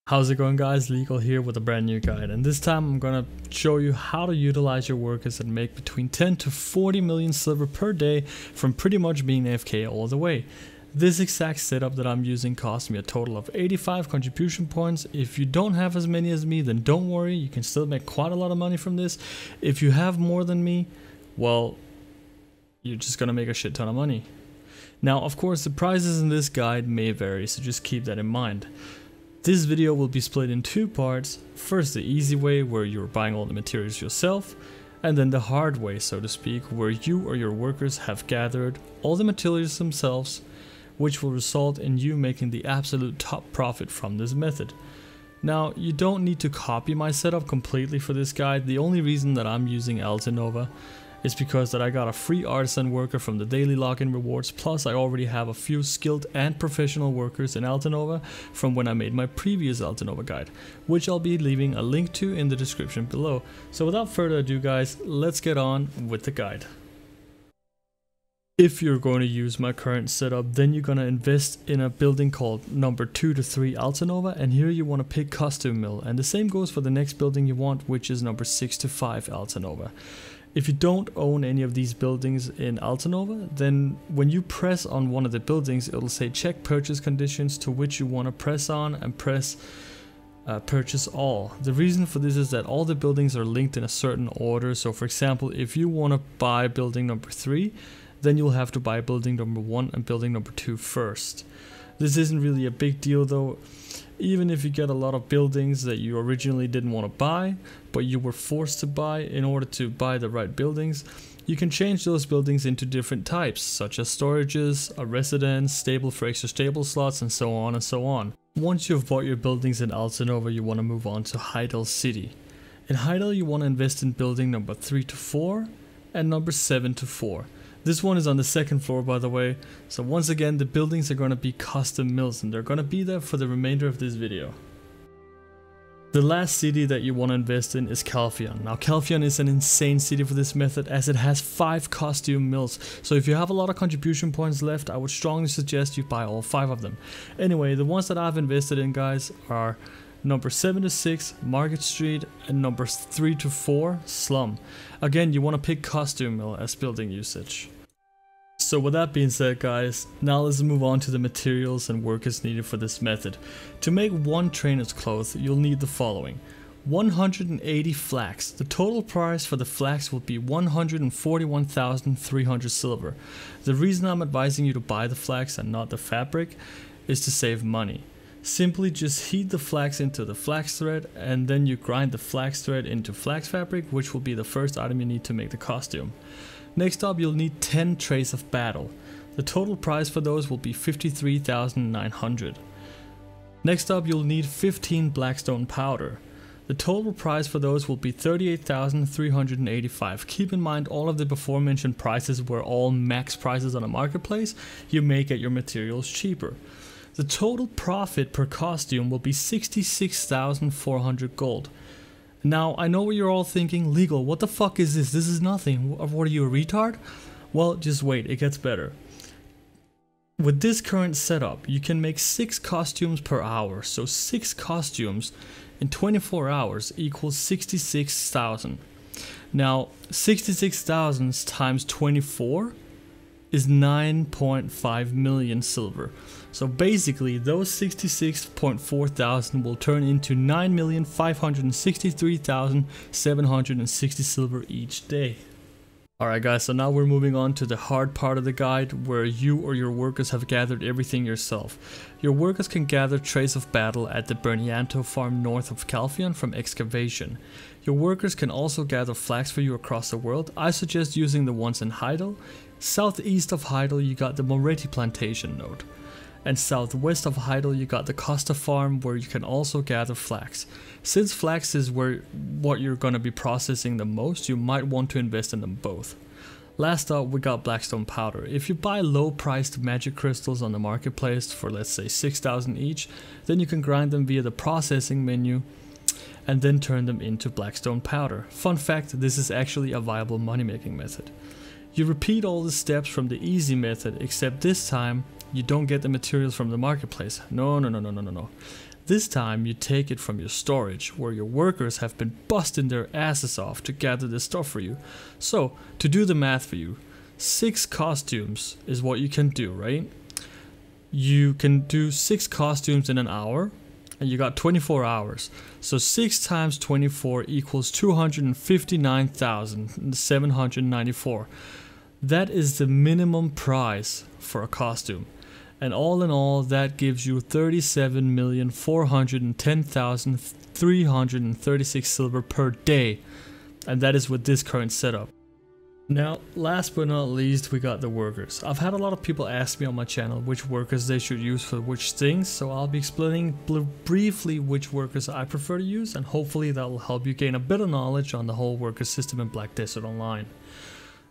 How's it going, guys? Legal here with a brand new guide, and this time I'm gonna show you how to utilize your workers and make between 10 to 40 million silver per day from pretty much being AFK all the way. This exact setup that I'm using cost me a total of 85 contribution points. If you don't have as many as me, then don't worry, you can still make quite a lot of money from this. If you have more than me, well, you're just gonna make a shit ton of money. Now, of course, the prices in this guide may vary, so just keep that in mind. This video will be split in two parts. First, the easy way, where you're buying all the materials yourself, and then the hard way, so to speak, where you or your workers have gathered all the materials themselves, which will result in you making the absolute top profit from this method. Now, you don't need to copy my setup completely for this guide. The only reason that I'm using Altanova is because that I got a free artisan worker from the daily login rewards, plus I already have a few skilled and professional workers in Altanova from when I made my previous Altanova guide, which I'll be leaving a link to in the description below. So without further ado, guys, let's get on with the guide. If you're going to use my current setup, then you're going to invest in a building called number 2 to 3 Altanova, and here you want to pick custom mill, and the same goes for the next building you want, which is number 6 to 5 Altanova. If you don't own any of these buildings in Altanova, then when you press on one of the buildings, it'll say check purchase conditions, to which you want to press on and press purchase all. The reason for this is that all the buildings are linked in a certain order. So for example, if you want to buy building number 3, then you'll have to buy building number 1 and building number 2 first. This isn't really a big deal though. Even if you get a lot of buildings that you originally didn't want to buy, but you were forced to buy in order to buy the right buildings, you can change those buildings into different types, such as storages, a residence, stable for extra stable slots, and so on and so on. Once you've bought your buildings in Altanova, you want to move on to Heidel City. In Heidel, you want to invest in building number 3 to 4 and number 7 to 4. This one is on the second floor, by the way, so once again the buildings are going to be custom mills, and they're going to be there for the remainder of this video. The last city that you want to invest in is Calphion. Now Calphion is an insane city for this method, as it has 5 costume mills, so if you have a lot of contribution points left, I would strongly suggest you buy all 5 of them. Anyway, the ones that I've invested in, guys, are number 7 to 6 Market Street and numbers 3 to 4 Slum. Again, you want to pick costume mill as building usage. So with that being said, guys, now let's move on to the materials and workers needed for this method. To make one trainer's cloth, you'll need the following: 180 flax. The total price for the flax will be 141,300 silver. The reason I'm advising you to buy the flax and not the fabric is to save money. Simply just heat the flax into the flax thread, and then you grind the flax thread into flax fabric, which will be the first item you need to make the costume. Next up, you'll need 10 trays of battle. The total price for those will be 53,900. Next up, you'll need 15 blackstone powder. The total price for those will be 38,385. Keep in mind, all of the before mentioned prices were all max prices on a marketplace. You may get your materials cheaper. The total profit per costume will be 66,400 gold. Now, I know what you're all thinking: legal, what the fuck is this? This is nothing. What are you, a retard? Well, just wait, it gets better. With this current setup, you can make 6 costumes per hour, so 6 costumes in 24 hours equals 66,000. Now, 66,000 times 24 is 9.5 million silver. So basically, those 66.4 thousand will turn into 9,563,760 silver each day. Alright guys, so now we're moving on to the hard part of the guide, where you or your workers have gathered everything yourself. Your workers can gather trays of battle at the Bernianto farm north of Calphion from excavation. Your workers can also gather flax for you across the world. I suggest using the ones in Heidel. Southeast of Heidel, you got the Moretti plantation node. And southwest of Heidel, you got the Costa farm, where you can also gather flax. Since flax is what you're going to be processing the most, you might want to invest in them both. Last up, we got blackstone powder. If you buy low priced magic crystals on the marketplace for, let's say, 6,000 each, then you can grind them via the processing menu and then turn them into blackstone powder. Fun fact, this is actually a viable money making method. You repeat all the steps from the easy method, except this time you don't get the materials from the marketplace. No. This time you take it from your storage, where your workers have been busting their asses off to gather this stuff for you. So, to do the math for you, 6 costumes is what you can do, right? You can do 6 costumes in an hour, and you got 24 hours. So 6 times 24 equals 259,794. That is the minimum price for a costume. And all in all, that gives you 37,410,336 silver per day. And that is with this current setup. Now, last but not least, we got the workers. I've had a lot of people ask me on my channel which workers they should use for which things, so I'll be explaining briefly which workers I prefer to use, and hopefully that will help you gain a better knowledge on the whole worker system in Black Desert Online.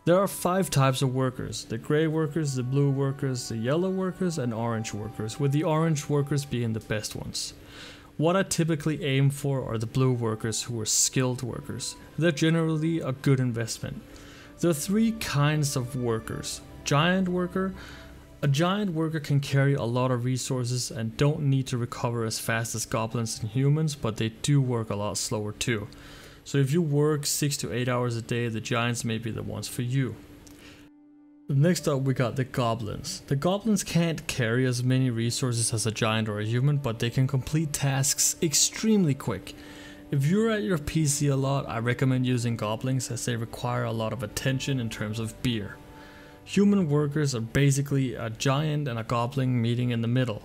There are 5 types of workers: the grey workers, the blue workers, the yellow workers, and orange workers, with the orange workers being the best ones. What I typically aim for are the blue workers, who are skilled workers. They're generally a good investment. There are 3 kinds of workers. Giant worker. A giant worker can carry a lot of resources and don't need to recover as fast as goblins and humans, but they do work a lot slower too. So if you work 6 to 8 hours a day, the giants may be the ones for you. Next up, we got the goblins. The goblins can't carry as many resources as a giant or a human, but they can complete tasks extremely quick. If you're at your PC a lot, I recommend using goblins, as they require a lot of attention in terms of beer. Human workers are basically a giant and a goblin meeting in the middle.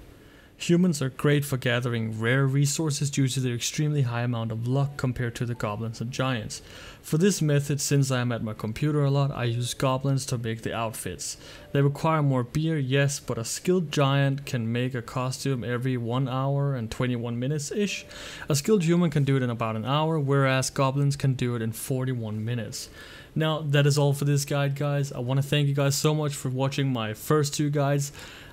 Humans are great for gathering rare resources due to their extremely high amount of luck compared to the goblins and giants. For this method, since I am at my computer a lot, I use goblins to make the outfits. They require more beer, yes, but a skilled giant can make a costume every 1 hour and 21 minutes ish. A skilled human can do it in about an hour, whereas goblins can do it in 41 minutes. Now, that is all for this guide, guys. I want to thank you guys so much for watching my first 2 guides.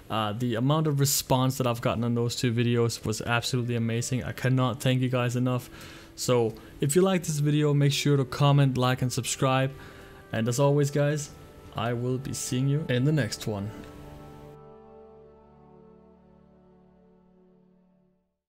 The amount of response that I've gotten on those 2 videos was absolutely amazing. I cannot thank you guys enough. So if you like this video, make sure to comment, like, and subscribe. And as always, guys, I will be seeing you in the next one.